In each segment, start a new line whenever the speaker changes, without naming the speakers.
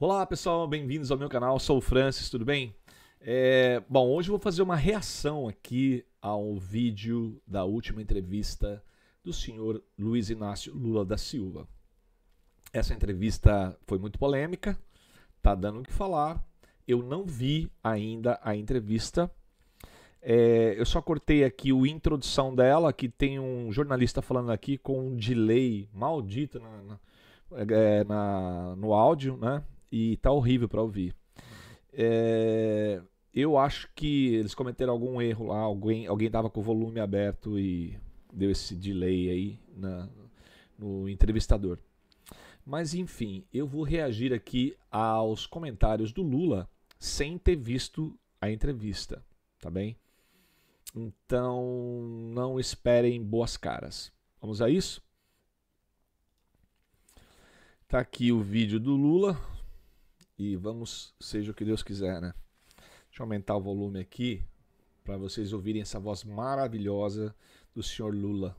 Olá pessoal, bem-vindos ao meu canal, sou o Francis, tudo bem? Bom, hoje eu vou fazer uma reação aqui ao vídeo da última entrevista do senhor Luiz Inácio Lula da Silva. Essa entrevista foi muito polêmica, tá dando o que falar. Eu não vi ainda a entrevista. Eu só cortei aqui a introdução dela, que tem um jornalista falando aqui com um delay maldito no áudio, né? E tá horrível para ouvir. Eu acho que eles cometeram algum erro lá, alguém tava com o volume aberto e deu esse delay aí no entrevistador. Mas enfim, eu vou reagir aqui aos comentários do Lula sem ter visto a entrevista, tá bem? Então não esperem boas caras. Vamos a isso? Tá aqui o vídeo do Lula e vamos, seja o que Deus quiser, né? Deixa eu aumentar o volume aqui para vocês ouvirem essa voz maravilhosa do senhor Lula.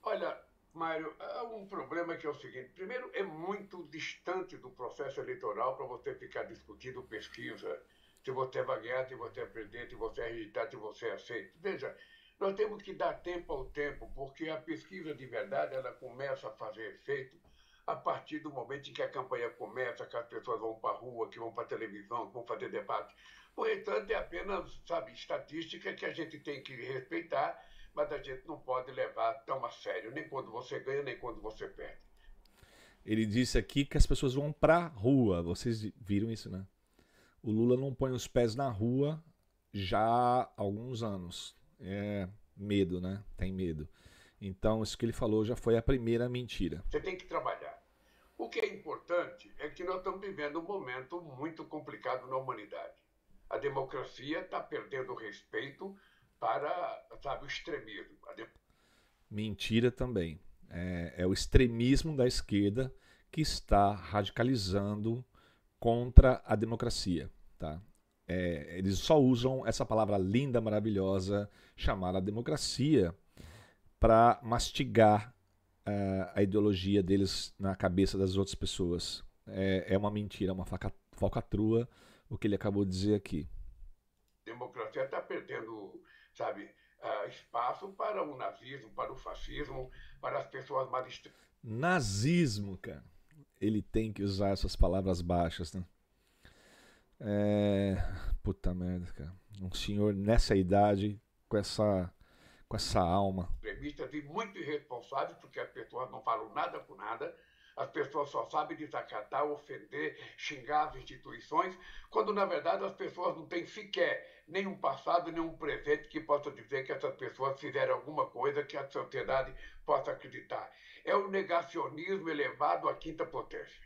Olha, Mário, há um problema que é o seguinte: primeiro, é muito distante do processo eleitoral para você ficar discutindo pesquisa, se você vai ganhar, se você é presidente, se você é rejeitado, se você é aceito. Veja, nós temos que dar tempo ao tempo, porque a pesquisa de verdade ela começa a fazer efeito a partir do momento em que a campanha começa, que as pessoas vão para a rua, que vão para a televisão, que vão fazer debate. O restante é apenas, sabe, estatística que a gente tem que respeitar, mas a gente não pode levar tão a sério, nem quando você ganha, nem quando você perde.
Ele disse aqui que as pessoas vão pra rua. Vocês viram isso, né? O Lula não põe os pés na rua já há alguns anos. É medo, né? Tem medo. Então, isso que ele falou já foi a primeira mentira.
Você tem que trabalhar. O que é importante é que nós estamos vivendo um momento muito complicado na humanidade. A democracia está perdendo respeito para, sabe, o extremismo.
Mentira também. É o extremismo da esquerda que está radicalizando contra a democracia. Tá? Eles só usam essa palavra linda, maravilhosa, chamada democracia, para mastigar a ideologia deles na cabeça das outras pessoas. É uma mentira, uma falcatrua o que ele acabou de dizer aqui.
A democracia está perdendo, sabe, espaço para o nazismo, para o fascismo, para as pessoas mais extremas.
Nazismo, cara. Ele tem que usar essas palavras baixas, né? Puta merda, cara. Um senhor nessa idade, com essa alma.
Extremistas e muito irresponsáveis, porque as pessoas não falam nada com nada, as pessoas só sabem desacatar, ofender, xingar as instituições, quando na verdade as pessoas não têm sequer nenhum passado, nenhum presente que possa dizer que essas pessoas fizeram alguma coisa que a sociedade possa acreditar. É o negacionismo elevado à quinta potência.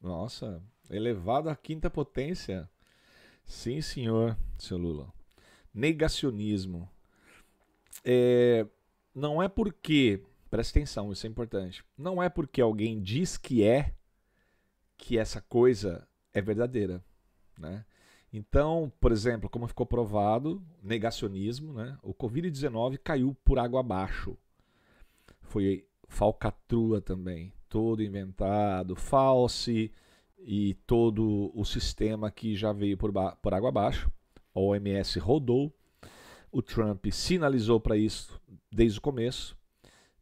Nossa, elevado à quinta potência. Sim, senhor, seu Lula. Negacionismo. Não é porque, presta atenção, isso é importante. Não é porque alguém diz que essa coisa é verdadeira, né? Então, por exemplo, como ficou provado, negacionismo, né? O Covid-19 caiu por água abaixo. Foi falcatrua também, todo inventado, false e todo o sistema que já veio por água abaixo. A OMS rodou, o Trump sinalizou para isso desde o começo,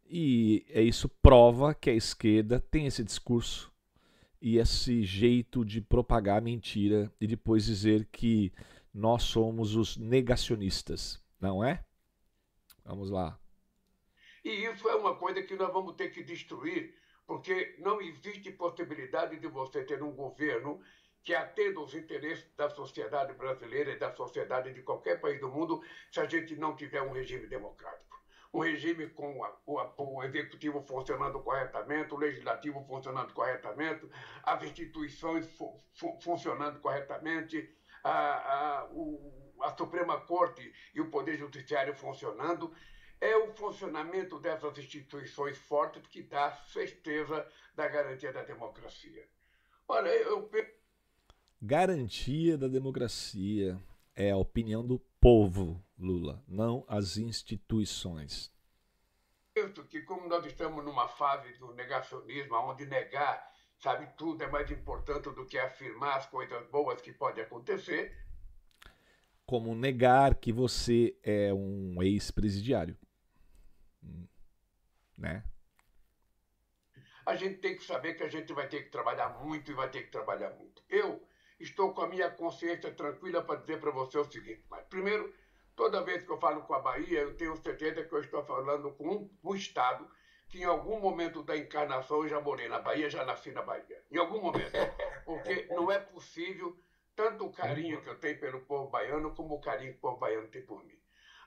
e isso prova que a esquerda tem esse discurso e esse jeito de propagar mentira e depois dizer que nós somos os negacionistas, não é? Vamos lá.
E isso é uma coisa que nós vamos ter que destruir, porque não existe possibilidade de você ter um governo que atenda os interesses da sociedade brasileira e da sociedade de qualquer país do mundo se a gente não tiver um regime democrático. Um regime com o executivo funcionando corretamente, o legislativo funcionando corretamente, as instituições funcionando corretamente, a Suprema Corte e o Poder Judiciário funcionando. É o funcionamento dessas instituições fortes que dá certeza da garantia da democracia. Olha, eu
Garantia da democracia é a opinião do povo, Lula, não as instituições.
penso que, como nós estamos numa fase do negacionismo, onde negar sabe, tudo é mais importante do que afirmar as coisas boas que podem acontecer.
Como negar que você é um ex-presidiário, né?
A gente tem que saber que a gente vai ter que trabalhar muito e vai ter que trabalhar muito. Eu estou com a minha consciência tranquila para dizer para você o seguinte, mas primeiro, toda vez que eu falo com a Bahia, eu tenho certeza que eu estou falando com um Estado que em algum momento da encarnação eu já morei na Bahia, já nasci na Bahia. Em algum momento. Porque não é possível tanto o carinho que eu tenho pelo povo baiano como o carinho que o povo baiano tem por mim.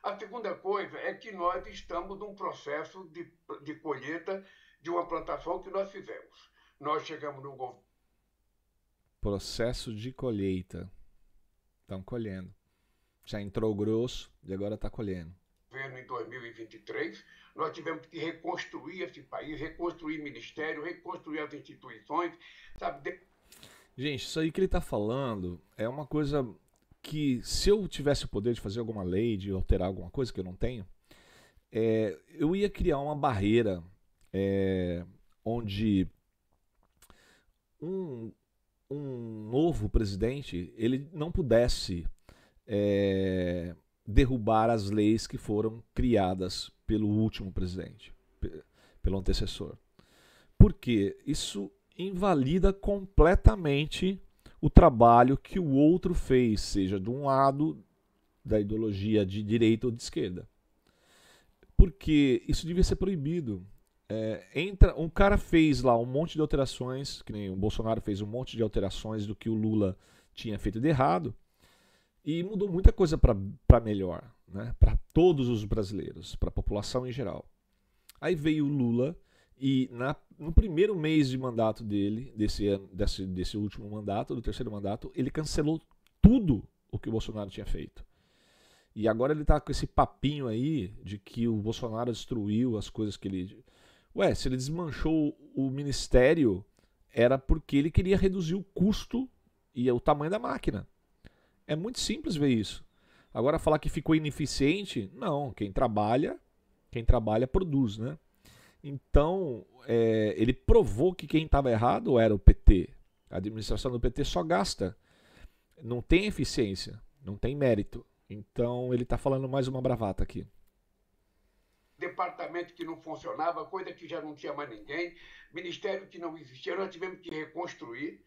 A segunda coisa é que nós estamos num processo de colheita de uma plantação que nós fizemos. Nós chegamos no
Processo de colheita. Estão colhendo. Já entrou grosso e agora está colhendo.
governo em 2023, nós tivemos que reconstruir esse país, reconstruir ministério, reconstruir as instituições, sabe?
Gente, isso aí que ele está falando é uma coisa que, se eu tivesse o poder de fazer alguma lei, de alterar alguma coisa que eu não tenho, eu ia criar uma barreira onde um novo presidente ele não pudesse derrubar as leis que foram criadas pelo último presidente, pelo antecessor. Porque isso invalida completamente o trabalho que o outro fez, seja de um lado da ideologia de direita ou de esquerda. Porque isso devia ser proibido. Um cara fez lá um monte de alterações, que nem o Bolsonaro fez um monte de alterações do que o Lula tinha feito de errado, e mudou muita coisa para melhor, né? Para todos os brasileiros, para a população em geral. Aí veio o Lula e no primeiro mês de mandato dele, desse último mandato, do terceiro mandato, ele cancelou tudo o que o Bolsonaro tinha feito. E agora ele tá com esse papinho aí de que o Bolsonaro destruiu as coisas que ele... Ué, se ele desmanchou o ministério, era porque ele queria reduzir o custo e o tamanho da máquina. É muito simples ver isso. Agora falar que ficou ineficiente, não. Quem trabalha produz, né? Então, ele provou que quem estava errado era o PT. A administração do PT só gasta. Não tem eficiência, não tem mérito. Então, ele está falando mais uma bravata aqui.
Departamento que não funcionava, coisa que já não tinha mais ninguém, ministério que não existia, nós tivemos que reconstruir,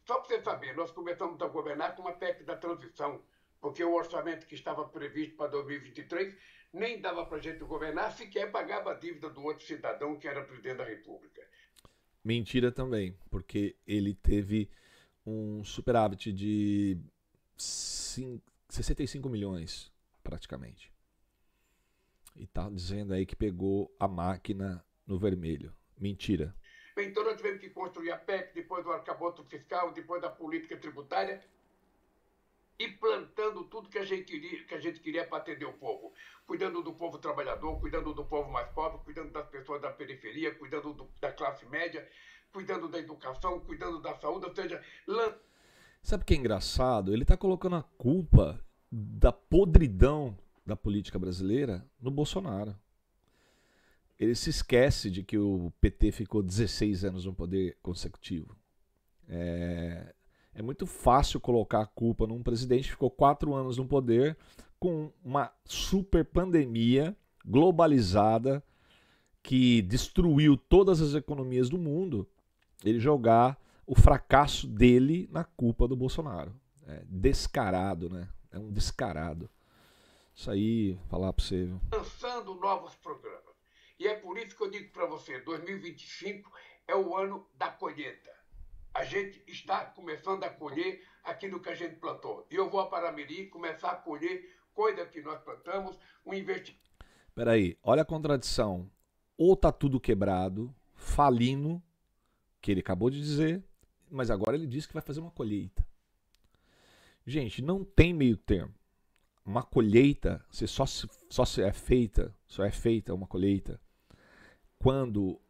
só para você saber, nós começamos a governar com uma PEC da transição, porque o orçamento que estava previsto para 2023 nem dava para a gente governar, sequer pagava a dívida do outro cidadão que era presidente da República.
Mentira também, porque ele teve um superávit de 65 milhões, praticamente. E tá dizendo aí que pegou a máquina no vermelho. Mentira.
Então nós tivemos que construir a PEC, depois do arcabouço fiscal, depois da política tributária, e plantando tudo que a gente queria para atender o povo. Cuidando do povo trabalhador, cuidando do povo mais pobre, cuidando das pessoas da periferia, cuidando da classe média, cuidando da educação, cuidando da saúde, ou seja...
Sabe o que é engraçado? Ele está colocando a culpa da podridão da política brasileira no Bolsonaro. Ele se esquece de que o PT ficou 16 anos no poder consecutivo. É muito fácil colocar a culpa num presidente que ficou 4 anos no poder com uma super pandemia globalizada que destruiu todas as economias do mundo. Ele jogar o fracasso dele na culpa do Bolsonaro. É descarado, né? É um descarado. Isso aí, falar para você.
Lançando novos programas. E é por isso que eu digo para você, 2025 é o ano da colheita. A gente está começando a colher aquilo que a gente plantou. E eu vou a Paramiri começar a colher coisa que nós plantamos, um investimento.
Peraí, olha a contradição. Ou tá tudo quebrado, falindo, que ele acabou de dizer, mas agora ele disse que vai fazer uma colheita. Gente, não tem meio termo. Uma colheita, só é feita uma colheita quando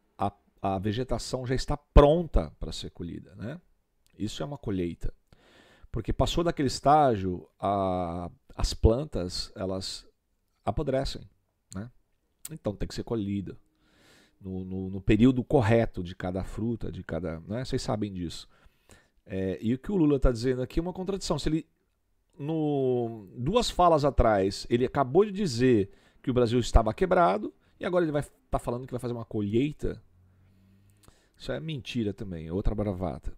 a vegetação já está pronta para ser colhida, né? Isso é uma colheita. Porque passou daquele estágio, as plantas, elas apodrecem, né? Então tem que ser colhida. no período correto de cada fruta, de cada, né? Vocês sabem disso. E o que o Lula está dizendo aqui é uma contradição. Se ele, duas falas atrás, ele acabou de dizer que o Brasil estava quebrado e agora ele vai estar falando que vai fazer uma colheita. Isso é mentira também, é outra bravata.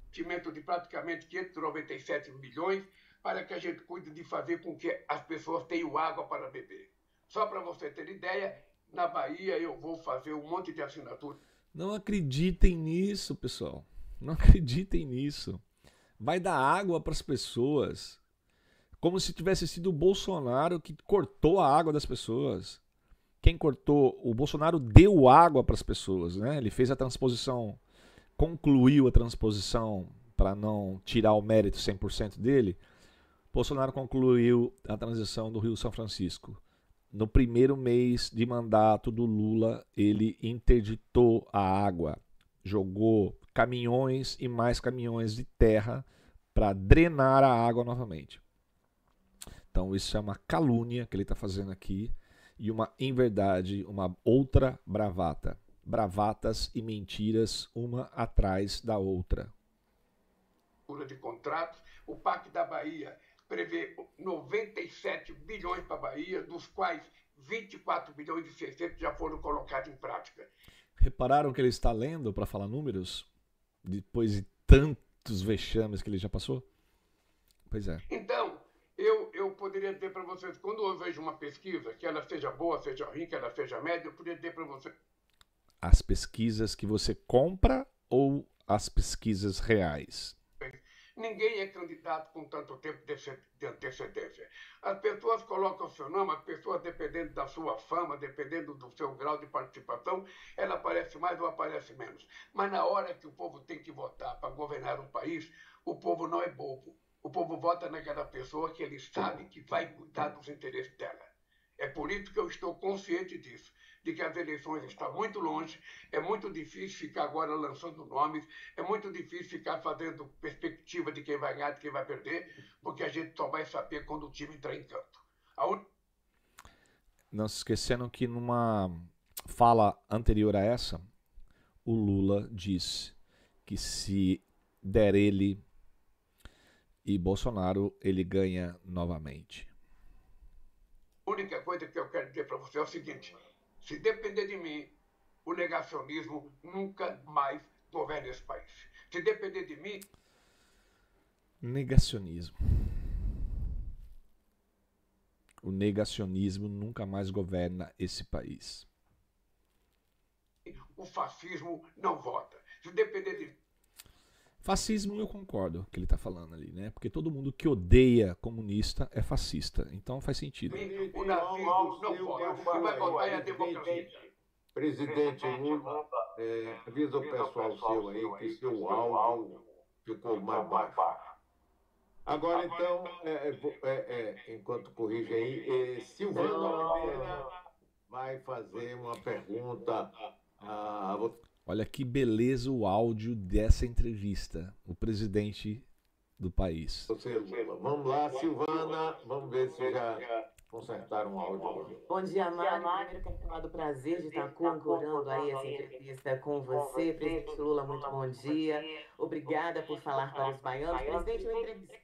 Investimento de praticamente 597 milhões para que a gente cuide de fazer com que as pessoas tenham água para beber. Só para você ter ideia, na Bahia eu vou fazer um monte de assinatura.
Não acreditem nisso, pessoal. Não acreditem nisso. Vai dar água para as pessoas. Como se tivesse sido o Bolsonaro que cortou a água das pessoas. Quem cortou? O Bolsonaro deu água para as pessoas, né? Ele fez a transposição, concluiu a transposição para não tirar o mérito 100% dele. Bolsonaro concluiu a transição do Rio São Francisco. No primeiro mês de mandato do Lula, ele interditou a água, jogou caminhões e mais caminhões de terra para drenar a água novamente. Então isso é uma calúnia que ele está fazendo aqui e uma inverdade, uma outra bravata. Bravatas e mentiras uma atrás da outra.
De contratos, o Pacto da Bahia prevê 97 bilhões para a Bahia, dos quais 24 bilhões e 600 já foram colocados em prática.
Repararam que ele está lendo para falar números? Depois de tantos vexames que ele já passou? Pois é.
Então, eu poderia dizer para vocês, quando eu vejo uma pesquisa, que ela seja boa, seja ruim, que ela seja média, eu poderia dizer para vocês...
As pesquisas que você compra ou as pesquisas reais?
Ninguém é candidato com tanto tempo de antecedência. As pessoas colocam o seu nome, as pessoas, dependendo da sua fama, dependendo do seu grau de participação, ela aparece mais ou aparece menos. Mas na hora que o povo tem que votar para governar um país, o povo não é bobo. O povo vota naquela pessoa que ele sabe que vai cuidar dos interesses dela. É por isso que eu estou consciente disso, de que as eleições estão muito longe, é muito difícil ficar agora lançando nomes, é muito difícil ficar fazendo perspectiva de quem vai ganhar, de quem vai perder, porque a gente só vai saber quando o time entrar em campo.
Não se esquecendo que numa fala anterior a essa, o Lula disse que se der ele e Bolsonaro, ele ganha novamente.
A única coisa que eu quero dizer para você é o seguinte: se depender de mim, o negacionismo nunca mais governa esse país. Se depender de mim...
Negacionismo. O negacionismo nunca mais governa esse país.
O fascismo não vota. Se depender de...
Fascismo eu concordo que ele está falando ali, né? Porque todo mundo que odeia comunista é fascista. Então faz sentido.
O nazismo não vota. O que vai votar é a democracia.
Presidente Lula, avisa o pessoal seu aí que seu áudio ficou mais baixo. Agora, então, enquanto corrige aí, Silvana Oliveira vai fazer uma pergunta a você.
Olha que beleza o áudio dessa entrevista. O presidente do país.
Você, Lula. Vamos lá, Silvana. Vamos ver se já consertaram o áudio.
Bom dia, Mário. Primeiro quero falar do prazer de estar concordando aí essa entrevista com você. Presidente Lula, muito bom dia. Obrigada por falar para os baianos. Presidente, eu entrevistei...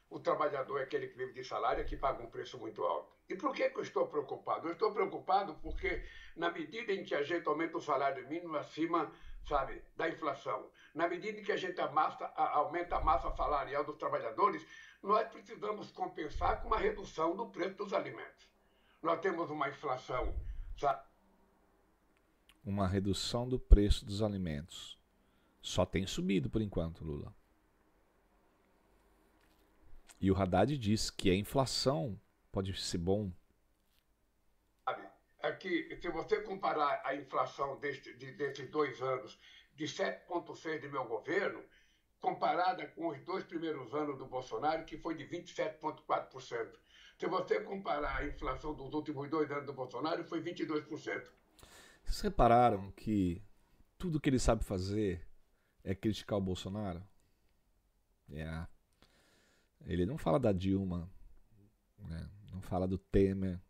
O trabalhador é aquele que vive de salário que paga um preço muito alto. E por que eu estou preocupado? Eu estou preocupado porque, na medida em que a gente aumenta o salário mínimo acima, sabe, da inflação, na medida em que a gente aumenta a massa salarial dos trabalhadores, nós precisamos compensar com uma redução do preço dos alimentos. Nós temos uma inflação, sabe?
Uma redução do preço dos alimentos. Só tem subido por enquanto, Lula. E o Haddad diz que a inflação pode ser bom.
É que, se você comparar a inflação desses 2 anos de 7,6% de meu governo, comparada com os 2 primeiros anos do Bolsonaro, que foi de 27,4%. Se você comparar a inflação dos últimos 2 anos do Bolsonaro, foi 22%.
Vocês repararam que tudo que ele sabe fazer é criticar o Bolsonaro? Ele não fala da Dilma, né? Não fala do Temer,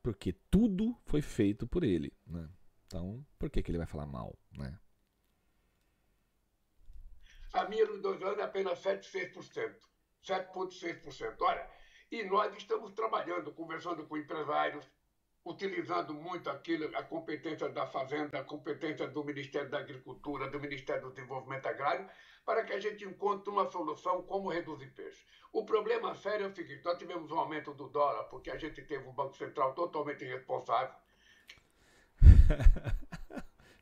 porque tudo foi feito por ele, né? Então, por que ele vai falar mal, né?
A minha nos 2 anos é apenas 7,6%. 7,6%. Olha, e nós estamos trabalhando, conversando com empresários, utilizando muito aquilo, a competência da Fazenda, a competência do Ministério da Agricultura, do Ministério do Desenvolvimento Agrário, para que a gente encontre uma solução como reduzir peixe. O problema sério é o seguinte, nós tivemos um aumento do dólar, porque a gente teve um Banco Central totalmente irresponsável.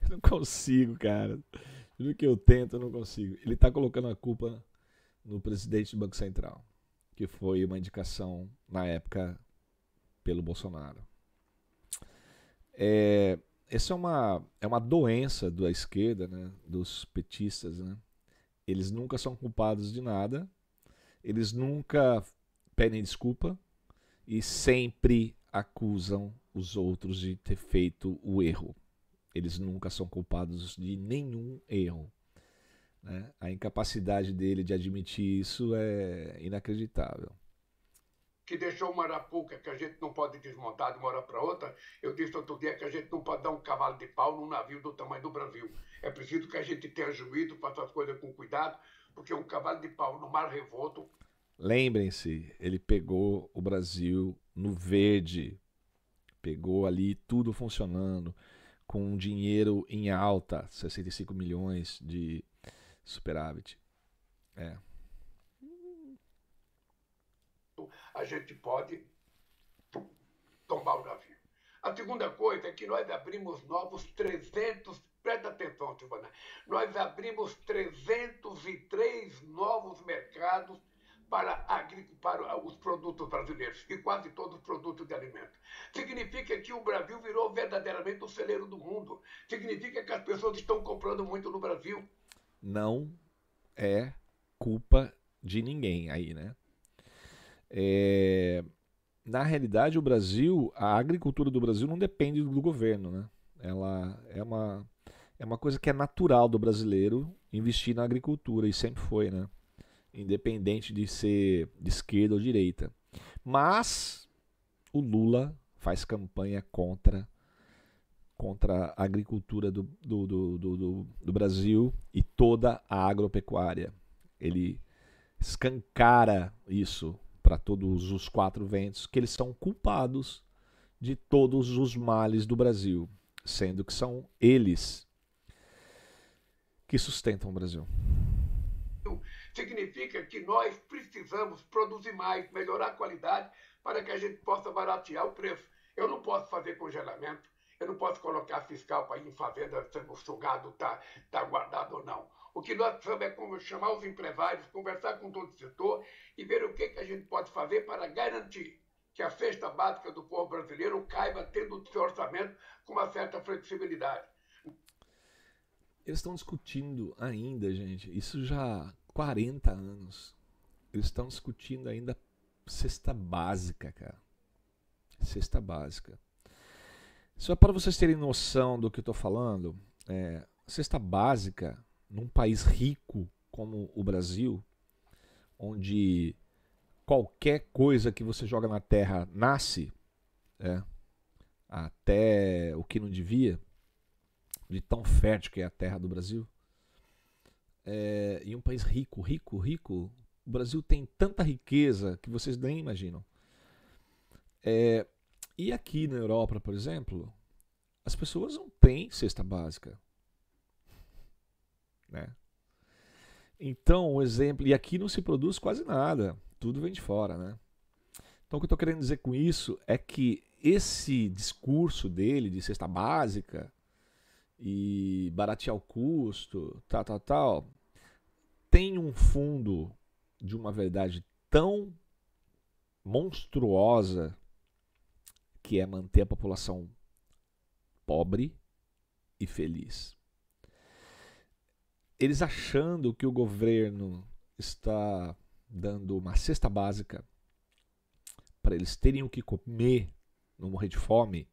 Eu não consigo, cara. Tudo que eu tento, eu não consigo. Ele tá colocando a culpa no presidente do Banco Central, que foi uma indicação, na época, pelo Bolsonaro. Essa é uma doença da esquerda, né, dos petistas, né? Eles nunca são culpados de nada, eles nunca pedem desculpa e sempre acusam os outros de ter feito o erro. Eles nunca são culpados de nenhum erro, né? A incapacidade dele de admitir isso é inacreditável.
Que deixou uma arapuca que a gente não pode desmontar de uma hora para outra. Eu disse outro dia que a gente não pode dar um cavalo de pau num navio do tamanho do Brasil. É preciso que a gente tenha juízo, faça as coisas com cuidado, porque um cavalo de pau no mar revolto...
Lembrem-se, ele pegou o Brasil no verde, pegou ali tudo funcionando, com dinheiro em alta, 65 milhões de superávit.
A gente pode tombar o navio. A segunda coisa é que nós abrimos novos 300, presta atenção, Silvana, nós abrimos 303 novos mercados para os produtos brasileiros, e quase todos os produtos de alimento. Significa que o Brasil virou verdadeiramente o celeiro do mundo. Significa que as pessoas estão comprando muito no Brasil.
Não é culpa de ninguém aí, né? Na realidade, o Brasil, a agricultura do Brasil não depende do governo, né? Ela é uma coisa que é natural do brasileiro investir na agricultura, e sempre foi, né? Independente de ser de esquerda ou direita. Mas o Lula faz campanha contra a agricultura do Brasil e toda a agropecuária. Ele escancara isso para todos os 4 ventos, que eles são culpados de todos os males do Brasil, sendo que são eles que sustentam o Brasil.
Significa que nós precisamos produzir mais, melhorar a qualidade, para que a gente possa baratear o preço. Eu não posso fazer congelamento, eu não posso colocar fiscal para ir em fazenda sendo sugado, tá guardado ou não. O que nós precisamos é chamar os empresários, conversar com todo o setor e ver o que a gente pode fazer para garantir que a cesta básica do povo brasileiro caiba tendo o seu orçamento com uma certa flexibilidade.
Eles estão discutindo ainda, gente, isso já há 40 anos. Eles estão discutindo ainda cesta básica, cara. Cesta básica. Só para vocês terem noção do que eu estou falando, cesta básica, num país rico como o Brasil, onde qualquer coisa que você joga na terra nasce, até o que não devia, de tão fértil que é a terra do Brasil, e um país rico, o Brasil tem tanta riqueza que vocês nem imaginam. E aqui na Europa, por exemplo, as pessoas não têm cesta básica, né? Então, um exemplo, e aqui não se produz quase nada, tudo vem de fora, né? Então, o que eu estou querendo dizer com isso é que esse discurso dele de cesta básica e baratear o custo, tal, tem um fundo de uma verdade tão monstruosa, que é manter a população pobre e feliz. Eles achando que o governo está dando uma cesta básica para eles terem o que comer, não morrer de fome,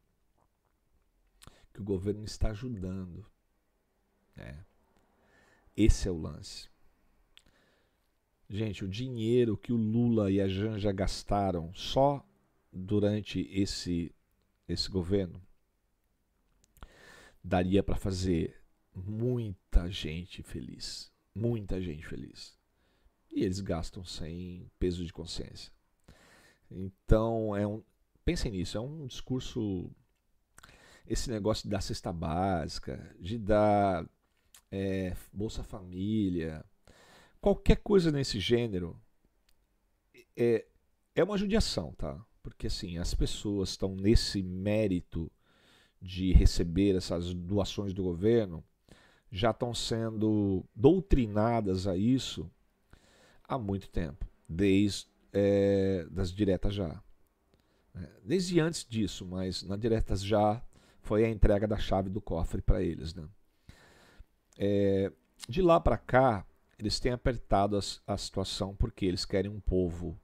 que o governo está ajudando. Esse é o lance. Gente, o dinheiro que o Lula e a Janja gastaram só durante esse governo daria para fazer muita gente feliz. Muita gente feliz. E eles gastam sem peso de consciência. Então, pensem nisso, é um discurso, esse negócio de dar cesta básica, de dar Bolsa Família, qualquer coisa nesse gênero, é uma judiação, tá? Porque assim, as pessoas estão nesse mérito de receber essas doações do governo, já estão sendo doutrinadas a isso há muito tempo, desde das diretas já. Desde antes disso, mas na diretas já foi a entrega da chave do cofre para eles. Né? De lá para cá, eles têm apertado a situação porque eles querem um povo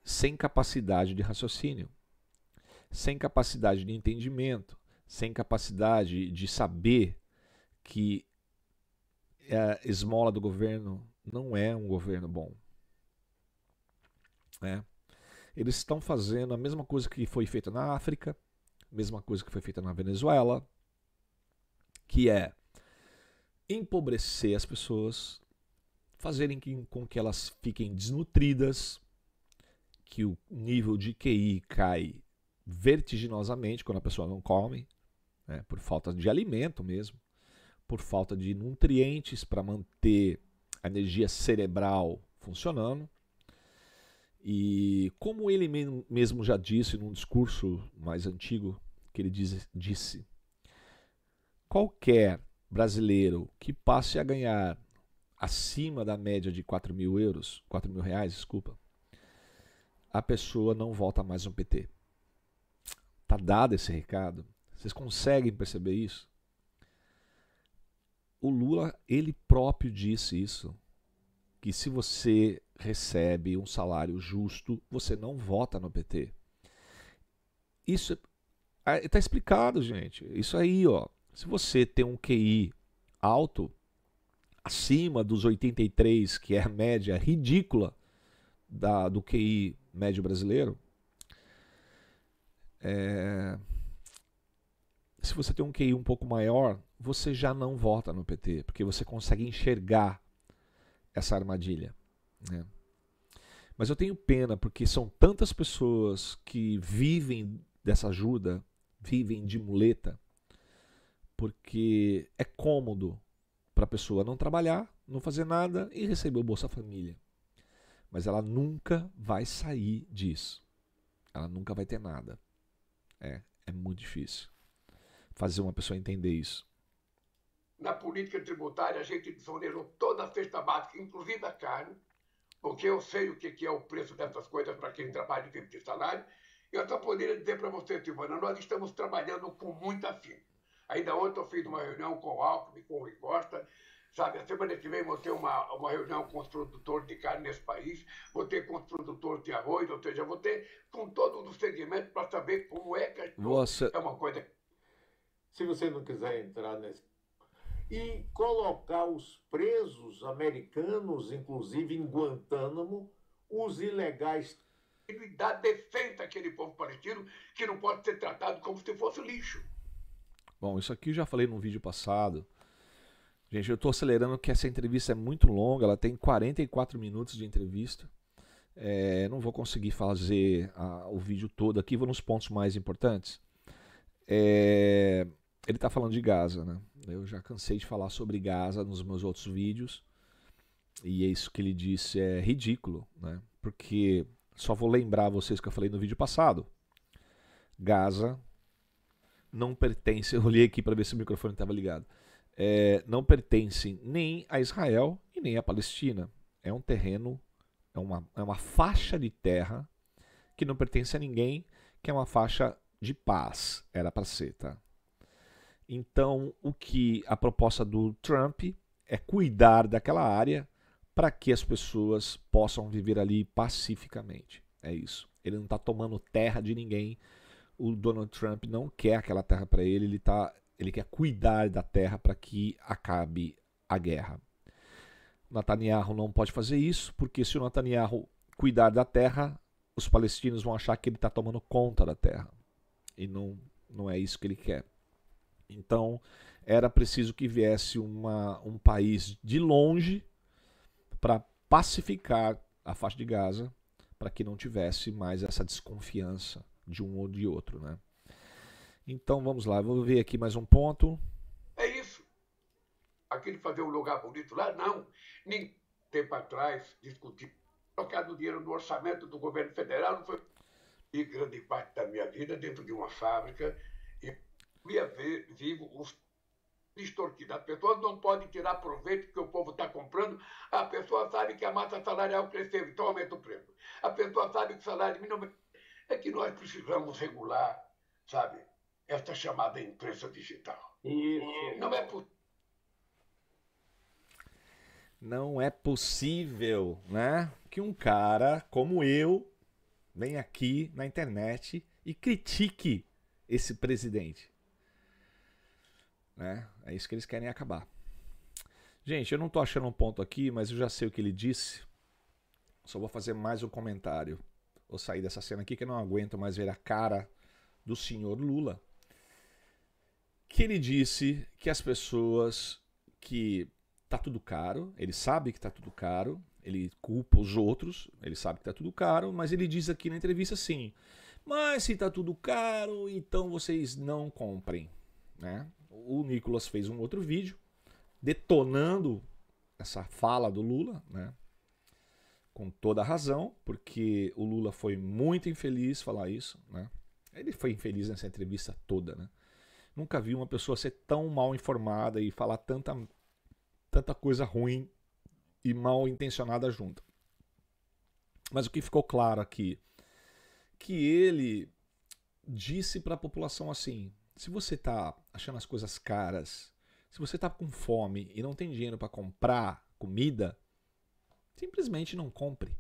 sem capacidade de raciocínio, sem capacidade de entendimento, sem capacidade de saber que a esmola do governo não é um governo bom. Eles estão fazendo a mesma coisa que foi feita na África, a mesma coisa que foi feita na Venezuela, que é empobrecer as pessoas, fazerem com que elas fiquem desnutridas, que o nível de QI cai vertiginosamente quando a pessoa não come, por falta de alimento mesmo, por falta de nutrientes para manter a energia cerebral funcionando. E como ele mesmo já disse num discurso mais antigo, que ele disse, qualquer brasileiro que passe a ganhar acima da média de 4 mil reais, desculpa, a pessoa não vota mais no PT. Tá dado esse recado? Vocês conseguem perceber isso? O Lula, ele próprio disse isso, que se você recebe um salário justo, você não vota no PT. Isso está explicado, gente. Isso aí, ó. Se você tem um QI alto, acima dos 83, que é a média ridícula do QI médio brasileiro, se você tem um QI um pouco maior, você já não vota no PT, porque você consegue enxergar essa armadilha. Né? Mas eu tenho pena, porque são tantas pessoas que vivem dessa ajuda, vivem de muleta, porque é cômodo para a pessoa não trabalhar, não fazer nada e receber o Bolsa Família. Mas ela nunca vai sair disso. Ela nunca vai ter nada. É muito difícil fazer uma pessoa entender isso.
Na política tributária, a gente desonerou toda a cesta básica, inclusive a carne, porque eu sei o que é o preço dessas coisas para quem trabalha e vive de salário. Eu só poderia dizer para você, Silvana, nós estamos trabalhando com muito afinco. Ainda ontem eu fiz uma reunião com o Alckmin, com o Rui Costa. Sabe, a semana que vem vou ter uma reunião com os produtores de carne nesse país, vou ter com os produtores de arroz, ou seja, vou ter com todos os segmentos para saber como é que é uma coisa.
Se você não quiser entrar nesse... E colocar os presos americanos, inclusive em Guantánamo, os ilegais.
E dar defesa àquele povo palestino que não pode ser tratado como se fosse lixo.
Bom, isso aqui eu já falei no vídeo passado. Gente, eu estou acelerando porque essa entrevista é muito longa, ela tem 44 minutos de entrevista. Não vou conseguir fazer o vídeo todo aqui, vou nos pontos mais importantes. Ele está falando de Gaza, né? Eu já cansei de falar sobre Gaza nos meus outros vídeos. E é isso que ele disse, é ridículo, né? Porque, só vou lembrar vocês que eu falei no vídeo passado. Gaza não pertence, eu olhei aqui para ver se o microfone estava ligado. Não pertence nem a Israel e nem a Palestina. É um terreno, é uma faixa de terra que não pertence a ninguém, que é uma faixa de paz, era para ser, tá? Então, o que a proposta do Trump é cuidar daquela área para que as pessoas possam viver ali pacificamente. É isso. Ele não está tomando terra de ninguém. O Donald Trump não quer aquela terra para ele, ele quer cuidar da terra para que acabe a guerra. Netanyahu não pode fazer isso, porque se o Netanyahu cuidar da terra, os palestinos vão achar que ele está tomando conta da terra. E não é isso que ele quer. Então, era preciso que viesse um país de longe para pacificar a faixa de Gaza, para que não tivesse mais essa desconfiança de um ou de outro, né? Então, vamos lá, eu vou ver aqui mais um ponto.
É isso. Aquele fazer um lugar bonito lá, não. Nem tempo atrás, discutir. Colocar o dinheiro no orçamento do governo federal, não foi. E grande parte da minha vida dentro de uma fábrica, e vivo os extorquidos. As pessoas não podem tirar proveito que o povo está comprando. A pessoa sabe que a massa salarial cresceu, então aumenta o preço. A pessoa sabe que o salário mínimo. É que nós precisamos regular, sabe, esta chamada imprensa digital.
Isso.
Não é possível.
Não é possível, né, que um cara como eu venha aqui na internet e critique esse presidente. Né? É isso que eles querem acabar. Gente, eu não tô achando um ponto aqui, mas eu já sei o que ele disse. Só vou fazer mais um comentário. Vou sair dessa cena aqui que eu não aguento mais ver a cara do senhor Lula. Que ele disse que as pessoas que tá tudo caro, ele sabe que tá tudo caro, ele culpa os outros, ele sabe que tá tudo caro, mas ele diz aqui na entrevista assim: mas se tá tudo caro, então vocês não comprem, né? O Nicolas fez um outro vídeo detonando essa fala do Lula, né? Com toda a razão, porque o Lula foi muito infeliz falar isso, né? Ele foi infeliz nessa entrevista toda, né? Nunca vi uma pessoa ser tão mal informada e falar tanta coisa ruim e mal intencionada junto. Mas o que ficou claro aqui, que ele disse para a população assim: se você está achando as coisas caras, se você está com fome e não tem dinheiro para comprar comida, simplesmente não compre.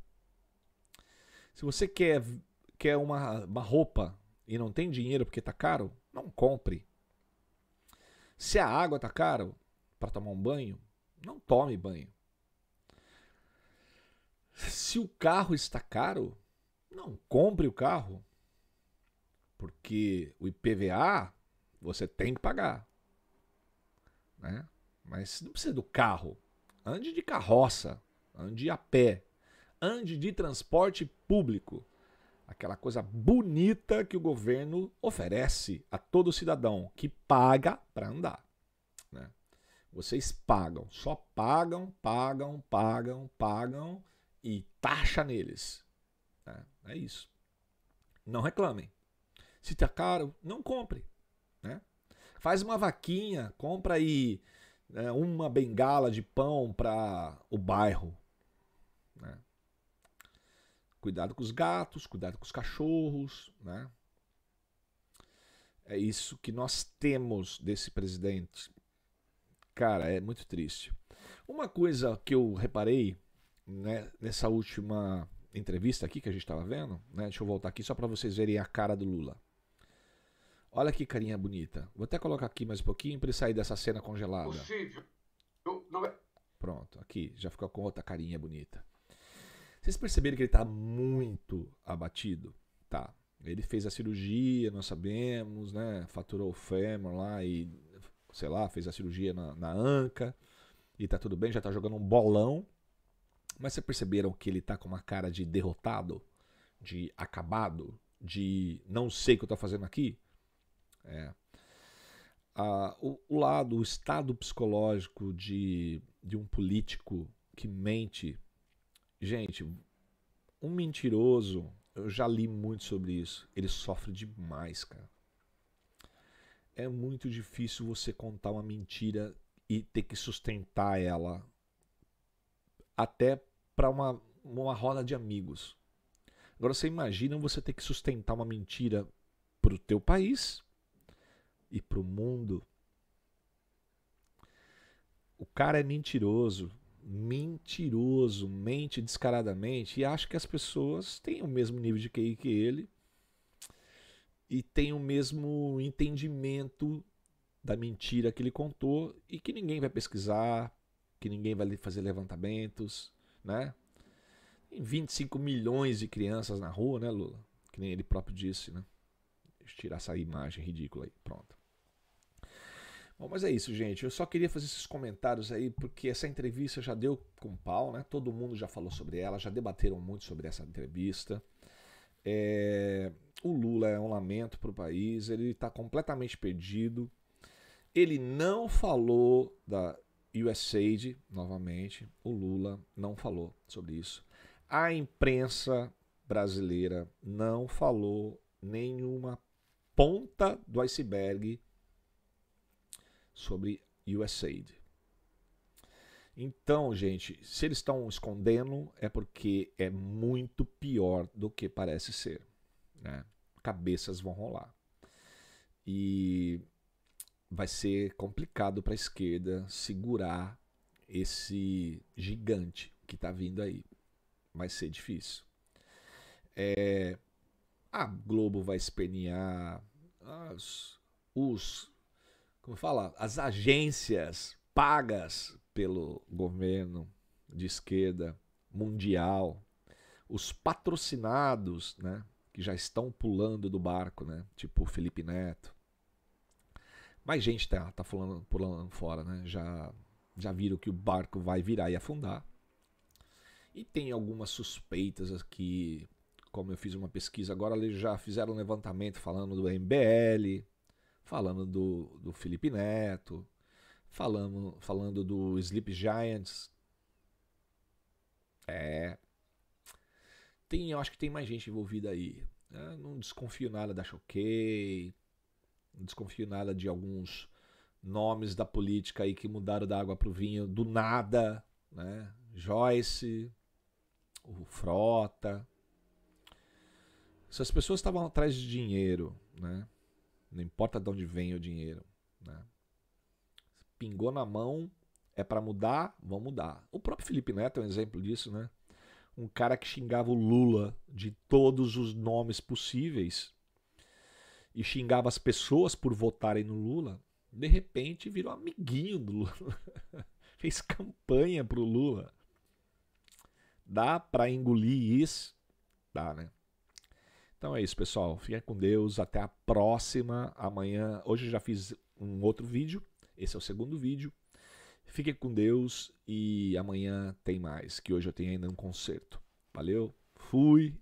Se você quer uma roupa e não tem dinheiro porque está caro, não compre. Se a água está caro para tomar um banho, não tome banho. Se o carro está caro, não compre o carro, porque o IPVA você tem que pagar, né? Mas não precisa do carro. Ande de carroça, ande a pé, ande de transporte público. Aquela coisa bonita que o governo oferece a todo cidadão que paga para andar, né? Vocês pagam, só pagam e taxa neles, né? É isso. Não reclamem. Se tá caro, não compre, né? Faz uma vaquinha, compra aí, né, uma bengala de pão para o bairro, né? Cuidado com os gatos, cuidado com os cachorros, né? É isso que nós temos desse presidente. Cara, é muito triste. Uma coisa que eu reparei, né, nessa última entrevista aqui que a gente estava vendo, né? Deixa eu voltar aqui só para vocês verem a cara do Lula. Olha que carinha bonita. Vou até colocar aqui mais um pouquinho para ele sair dessa cena congelada.
Possível. Não é.
Pronto, aqui já ficou com outra carinha bonita. Vocês perceberam que ele está muito abatido? Tá. Ele fez a cirurgia, nós sabemos, né? Faturou o fêmur lá e, sei lá, fez a cirurgia na anca. E tá tudo bem, já tá jogando um bolão. Mas vocês perceberam que ele tá com uma cara de derrotado? De acabado? De não sei o que eu tô fazendo aqui? É. O estado psicológico de um político que mente. Gente, um mentiroso, eu já li muito sobre isso, ele sofre demais, cara. É muito difícil você contar uma mentira e ter que sustentar ela até para uma roda de amigos. Agora você imagina você ter que sustentar uma mentira pro teu país e pro mundo. O cara é mentiroso, mente descaradamente e acha que as pessoas têm o mesmo nível de QI que ele e têm o mesmo entendimento da mentira que ele contou e que ninguém vai pesquisar, que ninguém vai fazer levantamentos, né? Tem 25 milhões de crianças na rua, né, Lula? Que nem ele próprio disse, né? Deixa eu tirar essa imagem ridícula aí, pronto. Bom, mas é isso, gente. Eu só queria fazer esses comentários aí, porque essa entrevista já deu com pau, né? Todo mundo já falou sobre ela, já debateram muito sobre essa entrevista. O Lula é um lamento para o país, ele está completamente perdido. Ele não falou da USAID, novamente, o Lula não falou sobre isso. A imprensa brasileira não falou nenhuma ponta do iceberg sobre USAID. Então, gente, se eles estão escondendo é porque é muito pior do que parece ser, né? Cabeças vão rolar. E vai ser complicado para a esquerda segurar esse gigante que está vindo aí. Vai ser difícil. A Globo vai espernear, as agências pagas pelo governo de esquerda mundial, os patrocinados, né, que já estão pulando do barco, né, tipo o Felipe Neto. Mais gente tá pulando fora, né? Já viram que o barco vai virar e afundar. E tem algumas suspeitas aqui, como eu fiz uma pesquisa agora, eles já fizeram um levantamento falando do MBL, falando do Felipe Neto, falando do Sleep Giants. Eu acho que tem mais gente envolvida aí. Eu não desconfio nada da Choquei. Não desconfio nada de alguns nomes da política aí que mudaram da água para o vinho do nada, né? Joyce, o Frota. Essas pessoas estavam atrás de dinheiro, né? Não importa de onde vem o dinheiro, né? Pingou na mão, é para mudar, vão mudar. O próprio Felipe Neto é um exemplo disso, né? Um cara que xingava o Lula de todos os nomes possíveis e xingava as pessoas por votarem no Lula, de repente virou amiguinho do Lula. Fez campanha pro Lula. Dá pra engolir isso? Dá, né? Então é isso, pessoal. Fiquem com Deus. Até a próxima. Amanhã. Hoje eu já fiz um outro vídeo. Esse é o segundo vídeo. Fiquem com Deus e amanhã tem mais, que hoje eu tenho ainda um concerto. Valeu. Fui.